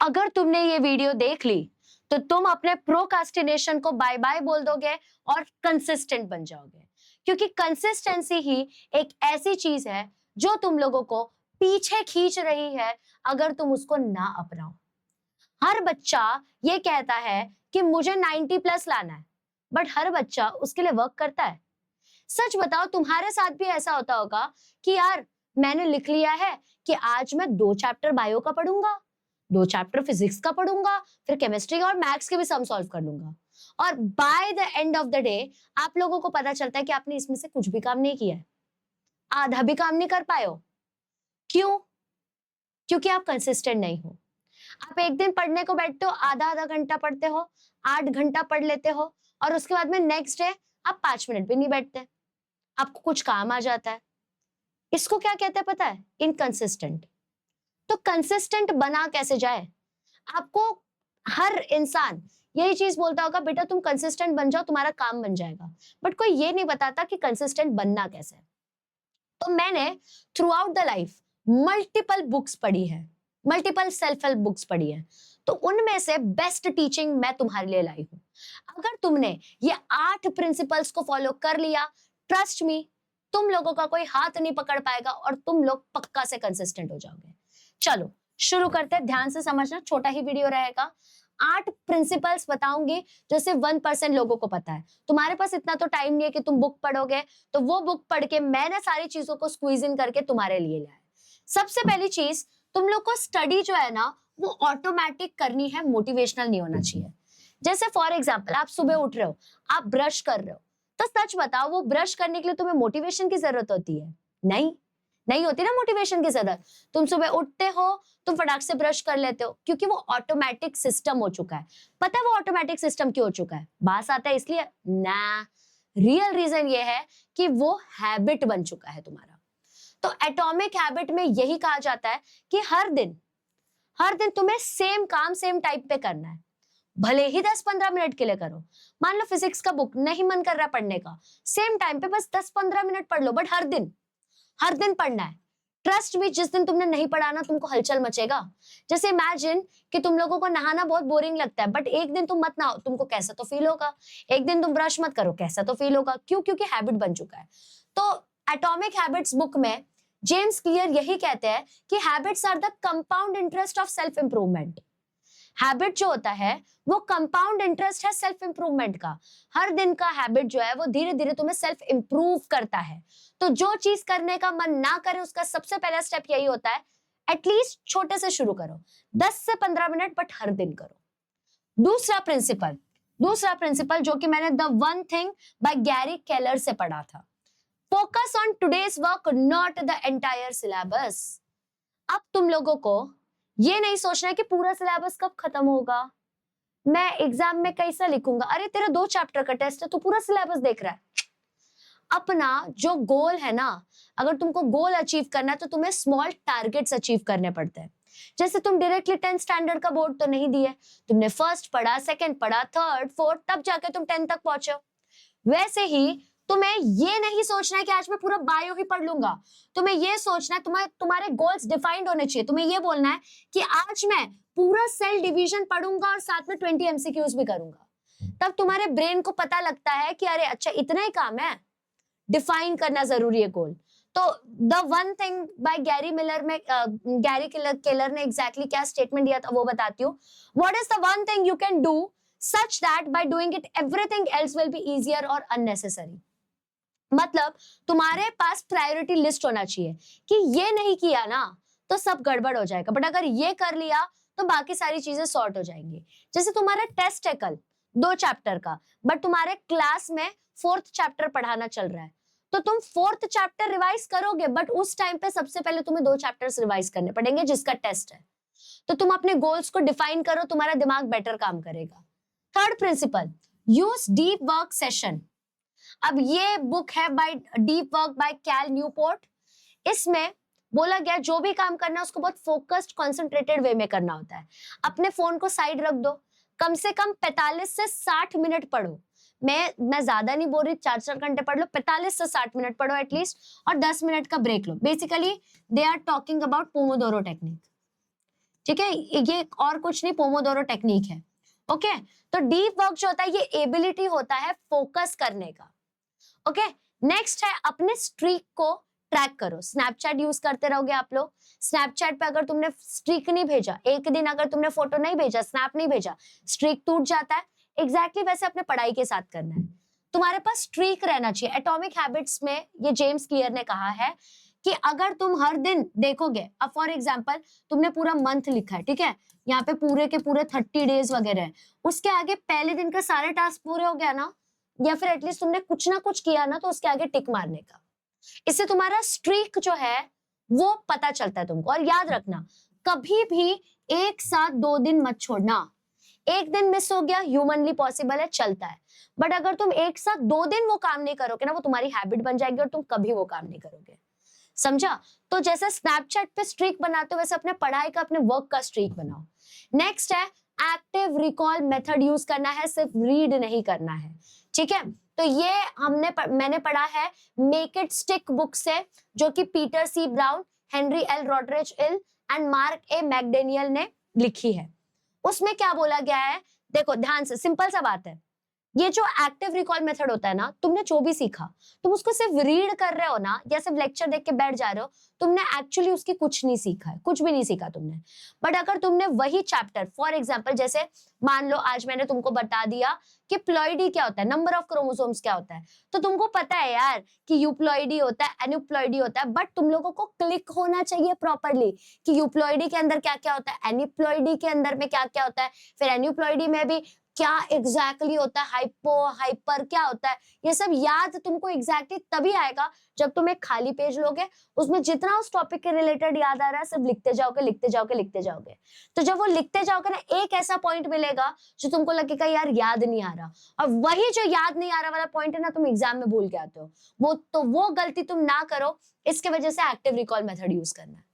अगर तुमने ये वीडियो देख ली तो तुम अपने प्रोकास्टिनेशन को बाय बाय बोल दोगे और कंसिस्टेंट बन जाओगे, क्योंकि कंसिस्टेंसी ही एक ऐसी चीज है जो तुम लोगों को पीछे खींच रही है अगर तुम उसको ना अपनाओ। हर बच्चा ये कहता है कि मुझे 90 प्लस लाना है, बट हर बच्चा उसके लिए वर्क करता है? सच बताओ, तुम्हारे साथ भी ऐसा होता होगा कि यार मैंने लिख लिया है कि आज मैं 2 चैप्टर बायो का पढ़ूंगा, 2 चैप्टर फिजिक्स का पढ़ूंगा, फिर केमिस्ट्री और मैथ्स के भी सम सॉल्व कर लूंगा, और by the end of the day आप लोगों को पता चलता है कि आपने इसमें से कुछ भी काम नहीं किया है, आधा भी काम नहीं कर पाए हो। क्यों? क्योंकि आप कंसिस्टेंट नहीं हो। आप एक दिन पढ़ने को बैठते हो, आधा आधा घंटा पढ़ते हो, 8 घंटा पढ़ लेते हो, और उसके बाद में नेक्स्ट डे आप 5 मिनट भी नहीं बैठते, आपको कुछ काम आ जाता है। इसको क्या कहते हैं पता है? इनकंसिस्टेंट। तो कंसिस्टेंट बना कैसे जाए? आपको हर इंसान यही चीज बोलता होगा, बेटा तुम कंसिस्टेंट बन जाओ, तुम्हारा काम बन जाएगा, बट कोई ये नहीं बताता कि कंसिस्टेंट बनना कैसे है। तो मैंने through out the life multiple books पढ़ी है, मल्टीपल सेल्फ हेल्प बुक्स पढ़ी है, तो उनमें से बेस्ट टीचिंग मैं तुम्हारे लिए लाई हूं। अगर तुमने ये 8 प्रिंसिपल्स को फॉलो कर लिया, ट्रस्ट मी, तुम लोगों का कोई हाथ नहीं पकड़ पाएगा और तुम लोग पक्का से कंसिस्टेंट हो जाओगे। चलो शुरू करते हैं, ध्यान से समझना, छोटा ही वीडियो रहेगा। 8 प्रिंसिपल्स बताऊंगी जो सिर्फ 1% लोगों को पता है। तुम्हारे पास इतना तो टाइम नहीं है कि तुम बुक पढ़ोगे, तो वो बुक पढ़ के मैंने सारी चीजों को स्क्वीज इन करके तुम्हारे लिए लाया है। सबसे पहली चीज, तुम लोग को स्टडी जो है ना वो ऑटोमेटिक करनी है, मोटिवेशनल नहीं होना चाहिए। जैसे फॉर एग्जाम्पल आप सुबह उठ रहे हो, आप ब्रश कर रहे हो, तो सच बताओ वो ब्रश करने के लिए तुम्हें मोटिवेशन की जरूरत होती है? नहीं, नहीं होती ना मोटिवेशन की जरूरत। तुम सुबह उठते हो, तुम फटाक से ब्रश कर लेते हो, क्योंकि वो ऑटोमेटिक सिस्टम हो चुका है। पता है वो ऑटोमेटिक सिस्टम क्यों हो चुका है? बास आता है इसलिए ना, रियल रीजन ये है कि वो हैबिट बन चुका है तुम्हारा। तो एटॉमिक हैबिट में यही कहा जाता है कि हर दिन तुम्हें सेम काम सेम टाइप पे करना है, भले ही 10-15 मिनट के लिए करो। मान लो फिजिक्स का बुक नहीं मन कर रहा पढ़ने का, सेम टाइम पे बस 10-15 मिनट पढ़ लो, बट हर दिन पढ़ना है। ट्रस्ट मी, जिस दिन तुमने नहीं पढ़ा ना, तुमको हलचल मचेगा। जैसे इमेजिन कि तुम लोगों को नहाना बहुत बोरिंग लगता है, बट एक दिन तुम मत नहाओ, तुमको कैसा तो फील होगा। एक दिन तुम ब्रश मत करो, कैसा तो फील होगा। क्यों? क्योंकि हैबिट बन चुका है। तो एटॉमिक हैबिट्स बुक में जेम्स क्लियर यही कहते हैं कि habits are the compound interest of self improvement. Habit जो होता है वो कंपाउंड इंटरेस्ट है सेल्फ इंप्रूवमेंट का। हर दिन का हैबिट जो है वो धीरे धीरे तुम्हें सेल्फ इंप्रूव करता है। तो जो चीज करने का मन ना करे उसका सबसे पहला स्टेप यही होता है, एटलीस्ट छोटे से शुरू करो, 10 से 15 मिनट, बट हर दिन करो। दूसरा प्रिंसिपल जो कि मैंने The one Thing by Gary Keller से पढ़ा था, focus on today's work not the entire syllabus. अब तुम लोगों को ये नहीं सोचना है कि पूरा सिलेबस कब खत्म होगा, मैं एग्जाम में कैसा लिखूंगा। अरे तेरा 2 चैप्टर का टेस्ट है, तू पूरा सिलेबस देख रहा है। अपना जो गोल है ना, अगर तुमको गोल अचीव करना है तो तुम्हें स्मॉल टारगेट्स अचीव करने पड़ते हैं। जैसे तुम डायरेक्टली 10th स्टैंडर्ड का बोर्ड तो नहीं दिए, तुमने फर्स्ट पढ़ा, सेकंड पढ़ा, थर्ड, फोर्थ, तब जाके तुम 10th तक पहुंचे हो। वैसे ही तुम्हें ये नहीं सोचना है कि आज मैं पूरा बायो ही पढ़ लूंगा। तुम्हें ये सोचना है, तुम्हारे गोल्स डिफाइंड होने चाहिए। तुम्हें ये बोलना है कि आज मैं पूरा सेल डिवीजन पढ़ूंगा और साथ में 20 एमसीक्यूज भी करूंगा। तब तुम्हारे ब्रेन को पता लगता है कि अरे अच्छा इतना ही काम है। डिफाइन करना जरूरी है गोल। तो The one Thing by Gary Keller ने एग्जैक्टली क्या स्टेटमेंट दिया था वो बताती हूँ। What is the one thing you can do such that by doing it everything else will be easier or unnecessary। मतलब तुम्हारे पास प्रायोरिटी लिस्ट होना चाहिए कि ये नहीं किया ना तो सब गड़बड़ हो जाएगा, बट अगर ये कर लिया तो बाकी सारी चीजें सॉर्ट हो जाएंगी। जैसे तुम्हारा टेस्ट है कल 2 चैप्टर का, बट तुम्हारे क्लास में 4th चैप्टर पढ़ाना चल रहा है, तो तुम 4th चैप्टर रिवाइज करोगे, बट उस टाइम पे सबसे पहले तुम्हें 2 चैप्टर्स रिवाइज करने पड़ेंगे जिसका टेस्ट है। तो तुम अपने गोल्स को डिफाइन करो, तुम्हारा दिमाग बेटर काम करेगा। Third principle, use deep work session. अब ये बुक है by Deep Work by Cal Newport. इसमें बोला गया जो भी काम करना है उसको बहुत फोकस्ड कंसंट्रेटेड वे में करना होता है। अपने फोन को साइड रख दो, कम से कम 45 से 60 मिनट पढ़ो। मैं ज्यादा नहीं बोल रही, 4-4 घंटे पढ़ लो, 45 से 60 मिनट पढ़ो एटलीस्ट, और 10 मिनट का ब्रेक लो। Basically they are talking about pomodoro technique. ठीक है, ये और कुछ नहीं, पोमोडोरो टेक्निक है। ओके, तो डीप वर्क जो होता है ये एबिलिटी होता है फोकस करने का। ओके, नेक्स्ट है अपने स्ट्रीक को ट्रैक करो। स्नैपचैट यूज करते रहोगे आप लोग, स्नैपचैट पे अगर तुमने स्ट्रीक नहीं भेजा, एक दिन अगर तुमने फोटो नहीं भेजा, स्नैप नहीं भेजा, स्ट्रीक टूट जाता है। एग्जैक्टली वैसे अपने पढ़ाई के साथ करना है, तुम्हारे पास स्ट्रीक रहना चाहिए। एटॉमिक हैबिट्स में ये जेम्स क्लियर ने कहा है कि अगर तुम हर दिन देखोगे, अब फॉर एग्जाम्पल तुमने पूरा मंथ लिखा है, ठीक है, यहाँ पे पूरे के पूरे 30 डेज वगैरह है, उसके आगे पहले दिन का सारे टास्क पूरे हो गया ना, या फिर एटलीस्ट तुमने कुछ ना कुछ किया ना, तो उसके आगे टिक मारने का। इससे तुम्हारा स्ट्रीक जो है वो पता चलता है तुमको। और याद रखना, कभी भी एक साथ 2 दिन मत छोड़ना। एक दिन मिस हो गया, ह्यूमनली पॉसिबल है, चलता है, बट अगर तुम एक साथ 2 दिन वो काम नहीं करोगे ना, वो तुम्हारी हैबिट बन जाएगी और तुम कभी वो काम नहीं करोगे। समझा? तो जैसे स्नैपचैट पे स्ट्रीक बनाते हो, वैसे अपने पढ़ाई का, अपने वर्क का स्ट्रीक बनाओ। नेक्स्ट है एक्टिव रिकॉल मेथड यूज करना है, सिर्फ रीड नहीं करना है। ठीक है, तो ये मैंने पढ़ा है मेक इट स्टिक बुक से, जो कि Peter C Brown, Henry L Roediger इल एंड मार्क ए मैकडेनियल ने लिखी है। उसमें क्या बोला गया है, देखो ध्यान से, सिंपल सा बात है, ये जो एक्टिव रिकॉल मेथड होता है ना, तुमने जो भी सीखा, तुम उसको सिर्फ रीड कर रहे हो ना, या सिर्फ लेक्चर देख के बैठ जा रहे हो, तुमने एक्चुअली उसकी कुछ नहीं सीखा है, कुछ भी नहीं सीखा तुमने। बट अगर तुमने वही चैप्टर, फॉर एग्जांपल जैसे मान लो आज मैंने तुमको बता दिया कि प्लॉइडी क्या होता है, नंबर ऑफ क्रोमोसोम्स क्या होता है, तो तुमको पता है यार कि यूप्लॉइडी होता है, एन्यूप्लॉइडी होता है, बट तुम लोगों को क्लिक होना चाहिए प्रॉपरली कि यूप्लॉइडी के अंदर क्या क्या होता है, एन्यूप्लॉइडी के अंदर में क्या क्या होता है, फिर एन्यूप्लॉइडी में भी क्या एग्जैक्टली होता है, हाइपो हाइपर क्या होता है, ये सब याद तुमको एग्जैक्टली तभी आएगा जब तुम एक खाली पेज लोगे, उसमें जितना उस टॉपिक के रिलेटेड याद आ रहा है सिर्फ लिखते जाओगे, लिखते जाओगे, लिखते जाओगे। तो जब वो लिखते जाओगे ना, एक ऐसा पॉइंट मिलेगा जो तुमको लगेगा यार याद नहीं आ रहा, और वही जो याद नहीं आ रहा वाला पॉइंट है ना, तुम एग्जाम में भूल के आते हो, वो गलती तुम ना करो। इसके वजह से एक्टिव रिकॉल मेथड यूज करना है।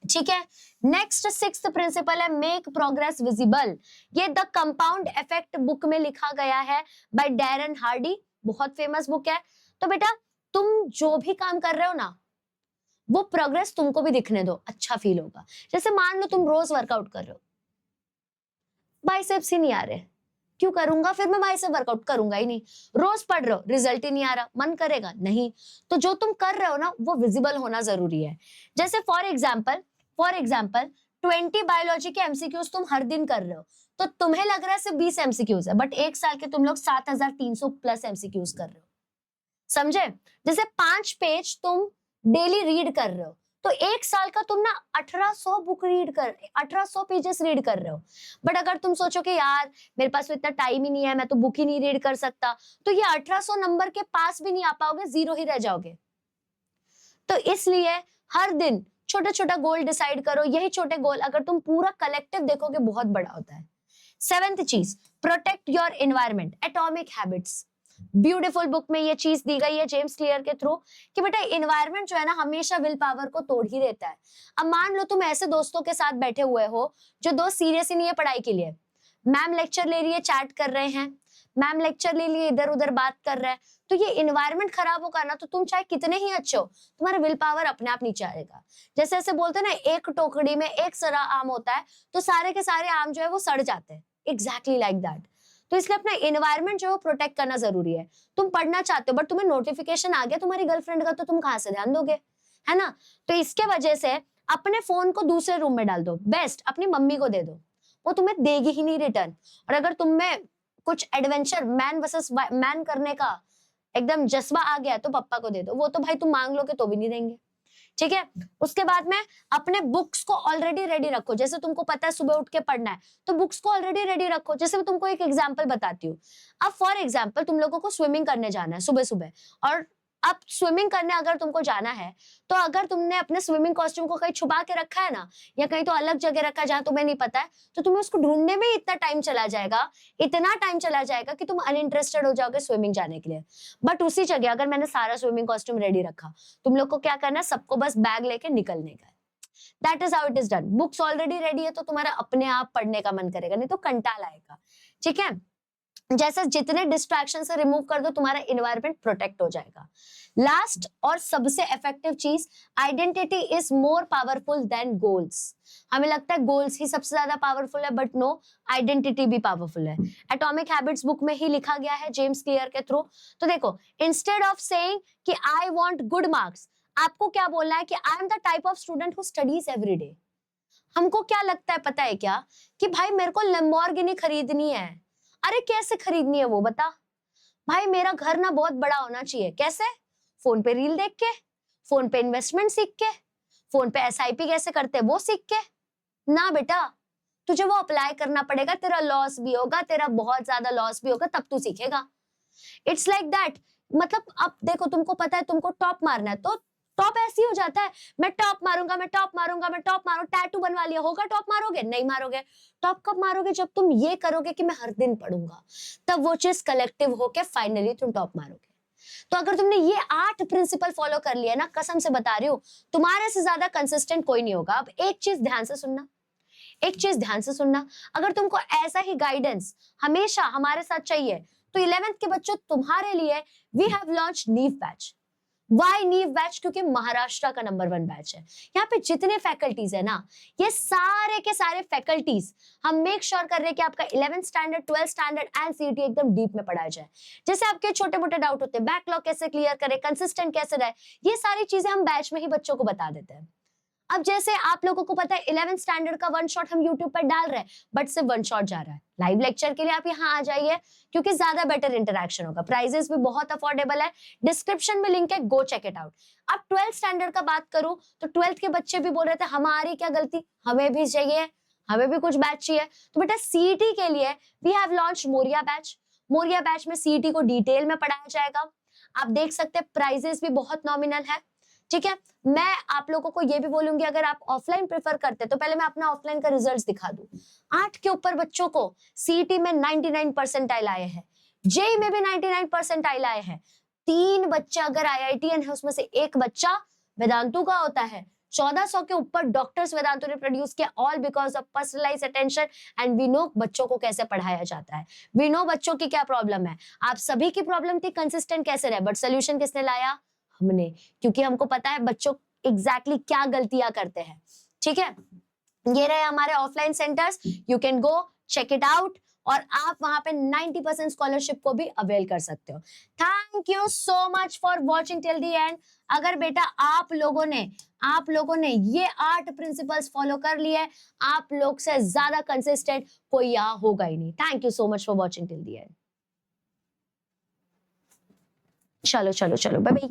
ठीक है, नेक्स्ट 6th प्रिंसिपल है मेक प्रोग्रेस विजिबल। ये द कंपाउंड इफेक्ट बुक में लिखा गया है बाय डैरन हार्डी, बहुत फेमस बुक है। तो बेटा तुम जो भी काम कर रहे हो ना, वो प्रोग्रेस तुमको भी दिखने दो, अच्छा फील होगा। जैसे मान लो तुम रोज वर्कआउट कर रहे हो, बाइसेप्स ही नहीं आ रहे, क्यों करूंगा, फिर मैं बाइसेप वर्कआउट करूंगा ही नहीं। रोज पढ़ रहे हो, रिजल्ट ही नहीं आ रहा, मन करेगा नहीं। तो जो तुम कर रहे हो ना, वो विजिबल होना जरूरी है। जैसे फॉर एग्जाम्पल 20 बायोलॉजी के एमसीक्यूज तुम हर दिन कर रहे हो, तो तुम्हें लग रहा है सिर्फ 20 एमसीक्यूज है, बट एक साल के तुम लोग 7300 प्लस एमसीक्यूज कर रहे हो। समझे? जैसे 5 पेज तुम डेली रीड कर रहे हो, तो एक साल का तुम ना 1800 पेजेस रीड कर रहे हो। बट अगर तुम सोचो कि यार मेरे पास तो इतना टाइम ही नहीं है, मैं तो बुक ही नहीं रीड कर सकता, तो ये 1800 नंबर के पास भी नहीं आ पाओगे, 0 ही रह जाओगे। तो इसलिए हर दिन छोटा छोटा गोल डिसाइड करो। यही छोटे गोल अगर तुम पूरा कलेक्टिव देखोगे बहुत बड़ा होता है। 7th चीज, protect your environment, atomic habits. Beautiful book में ये चीज दी गई है जेम्स क्लियर के थ्रू कि बेटा एनवायरनमेंट जो है ना, हमेशा विल पावर को तोड़ ही देता है। अब मान लो तुम ऐसे दोस्तों के साथ बैठे हुए हो जो दोस्त सीरियस ही नहीं है पढ़ाई के लिए, मैम लेक्चर ले रही है, चैट कर रहे हैं, मैम लेक्चर ले लिए, इधर उधर बात कर रहे हैं, तो ये एनवायरनमेंट खराब होगा ना, तो तुम चाहे कितने ही अच्छे हो, तुम्हारा विल पावर अपने आप नीचे आएगा। जैसे ऐसे बोलते हैं ना, एक टोकरी में एक सरा आम होता है, तो सारे के सारे आम जो है वो सड़ जाते हैं, एग्जैक्टली लाइक दैट। तो इसलिए अपना एनवायरनमेंट जो है वो प्रोटेक्ट करना जरूरी है। तुम पढ़ना चाहते हो बट तुम्हें नोटिफिकेशन आ गया तुम्हारी गर्लफ्रेंड का, तो तुम कहाँ से ध्यान दोगे, है ना? तो इसके वजह से अपने फोन को दूसरे रूम में डाल दो, बेस्ट अपनी मम्मी को दे दो, वो तुम्हें देगी ही नहीं रिटर्न। और अगर तुम में कुछ एडवेंचर मैन वर्सेस मैन करने का एकदम जज्बा आ गया, तो पापा को दे दो, वो तो भाई तुम मांग लोगे तो भी नहीं देंगे। ठीक है, उसके बाद में अपने बुक्स को ऑलरेडी रेडी रखो। जैसे तुमको पता है सुबह उठ के पढ़ना है, तो बुक्स को ऑलरेडी रेडी रखो। जैसे मैं तुमको एक एग्जांपल बताती हूँ। अब फॉर एग्जांपल तुम लोगों को स्विमिंग करने जाना है सुबह सुबह, और अब स्विमिंग करने अगर तुमको जाना है, तो अगर तुमने अपने स्विमिंग कॉस्ट्यूम को कहीं छुपा के रखा है ना, या कहीं तो अलग जगह रखा है जहां तुम्हें नहीं पता है, तो तुम्हें उसको ढूंढने में इतना टाइम चला जाएगा कि तुम अनइंटरेस्टेड हो जाओगे स्विमिंग जाने के लिए। बट उसी जगह अगर मैंने सारा स्विमिंग कॉस्ट्यूम रेडी रखा, तुम लोग को क्या करना है, सबको बस बैग लेके निकलने का है। That is how it is done. Books already ready है, तो तुम्हारा अपने आप पढ़ने का मन करेगा, नहीं तो कंटाल आएगा। ठीक है, जैसे जितने डिस्ट्रैक्शन से रिमूव कर दो, तुम्हारा इन्वायरमेंट प्रोटेक्ट हो जाएगा। लास्ट और सबसे इफेक्टिव चीज, identity is more powerful than goals. हमें लगता है गोल्स ही सबसे ज्यादा पावरफुल है, बट नो, आइडेंटिटी भी पावरफुल है। एटॉमिक हैबिट्स बुक में ही लिखा गया है जेम्स क्लियर के थ्रू। तो देखो, इंस्टेड ऑफ सेइंग कि आई वांट गुड मार्क्स, आपको क्या बोलना है कि I am the type of student who studies every day. हमको क्या लगता है पता है क्या, कि भाई मेरे को लैम्बोर्गिनी खरीदनी है। अरे कैसे खरीदनी है वो बता। भाई मेरा घर ना बहुत बड़ा होना चाहिए। कैसे? फोन पे रील देख के, फोन पे इन्वेस्टमेंट सीख के, फोन पे एसआईपी कैसे करते हैं वो सीख के। ना बेटा, तुझे वो अप्लाई करना पड़ेगा, तेरा लॉस भी होगा, तेरा बहुत ज्यादा लॉस भी होगा, तब तू सीखेगा। It's like that. मतलब अब देखो, तुमको पता है तुमको टॉप मारना है, तो टॉप ऐसे ही हो जाता है, मैं टॉप मारूंगा, मैं टॉप मारूंगा, मैं टॉप मारू। टैटू बनवा लिया होगा, टॉप मारोगे? नहीं मारोगे। टॉप कब मारोगे? जब तुम ये करोगे कि मैं हर दिन पढ़ूंगा, तब वो चीज कलेक्टिव होके फाइनली तुम टॉप मारोगे। तो अगर तुमने ये 8 प्रिंसिपल फॉलो कर लिया ना, कसम से बता रही हूँ, तुम्हारे से ज्यादा कंसिस्टेंट कोई नहीं होगा। अब एक चीज ध्यान से सुनना, एक चीज ध्यान से सुनना, अगर तुमको ऐसा ही गाइडेंस हमेशा हमारे साथ चाहिए, तो 11th के बच्चों तुम्हारे लिए वी हैव लॉन्च नीव बैच। वाई नीव बैच? क्योंकि महाराष्ट्र का नंबर 1 बैच है। यहाँ पे जितने फैकल्टीज है ना, ये सारे के सारे फैकल्टीज हम मेक श्योर कर रहे हैं कि आपका 11th standard, 12th standard and CET एकदम डीप में पढ़ाया जाए। जैसे आपके छोटे मोटे डाउट होते हैं, बैकलॉग कैसे क्लियर करें, कंसिस्टेंट कैसे रहे, ये सारी चीजें हम बैच में ही बच्चों को बता देते हैं। अब जैसे आप लोगों को पता है 11th स्टैंडर्ड का 1 शॉट हम यूट्यूब पर डाल रहे हैं, बट सिर्फ 1 शॉट जा रहा है। लाइव लेक्चर के लिए आप यहाँ आ जाइए, क्योंकि ज्यादा बेटर इंटरेक्शन होगा। प्राइजेस भी बहुत अफोर्डेबल है, डिस्क्रिप्शन में लिंक है, गो चेक इट आउट। अब 12th स्टैंडर्ड का बात करूं, तो 12th के बच्चे भी बोल रहे थे हमारी क्या गलती, हमें भी चाहिए, हमें भी कुछ बैच चाहिए। तो बेटा सीईटी के लिए we have launch Maurya batch. Maurya batch में सीईटी को डिटेल में पढ़ाया जाएगा। आप देख सकते हैं प्राइजेस भी बहुत नॉमिनल है, ठीक है। मैं आप लोगों को ये भी बोलूंगी, अगर आप ऑफलाइन प्रेफर करते तो पहले मैं अपना ऑफलाइन का रिजल्ट्स दिखा दूं। 8 के ऊपर बच्चों को सीईटी में 99 परसेंटाइल आए हैं, जेई में भी 99 परसेंटाइल आए हैं। 3 बच्चे अगर आईआईटीएन है, उसमें से 1 बच्चा वेदांतु का होता है। 1400 के ऊपर डॉक्टर्स वेदांतु ने प्रोड्यूस किया, all because of personalised attention. And we know बच्चों को कैसे पढ़ाया जाता है, वी नो बच्चों की क्या प्रॉब्लम है। आप सभी की प्रॉब्लम थी कंसिस्टेंट कैसे रहे, बट सोल्यूशन किसने लाया? हमने, क्योंकि हमको पता है बच्चों एग्जैक्टली क्या गलतियां करते हैं, ठीक है। ये रहे हमारे offline centres, you can go check it out, और आप वहां पे 90% स्कॉलरशिप को भी अवेल कर सकते हो। Thank you so much for watching till the end. अगर बेटा आप लोगों ने ये 8 प्रिंसिपल्स फॉलो कर लिए, आप लोग से ज्यादा कंसिस्टेंट कोई यहाँ होगा ही नहीं। Thank you so much for watching till the end. चलो चलो चलो, बाय बाय।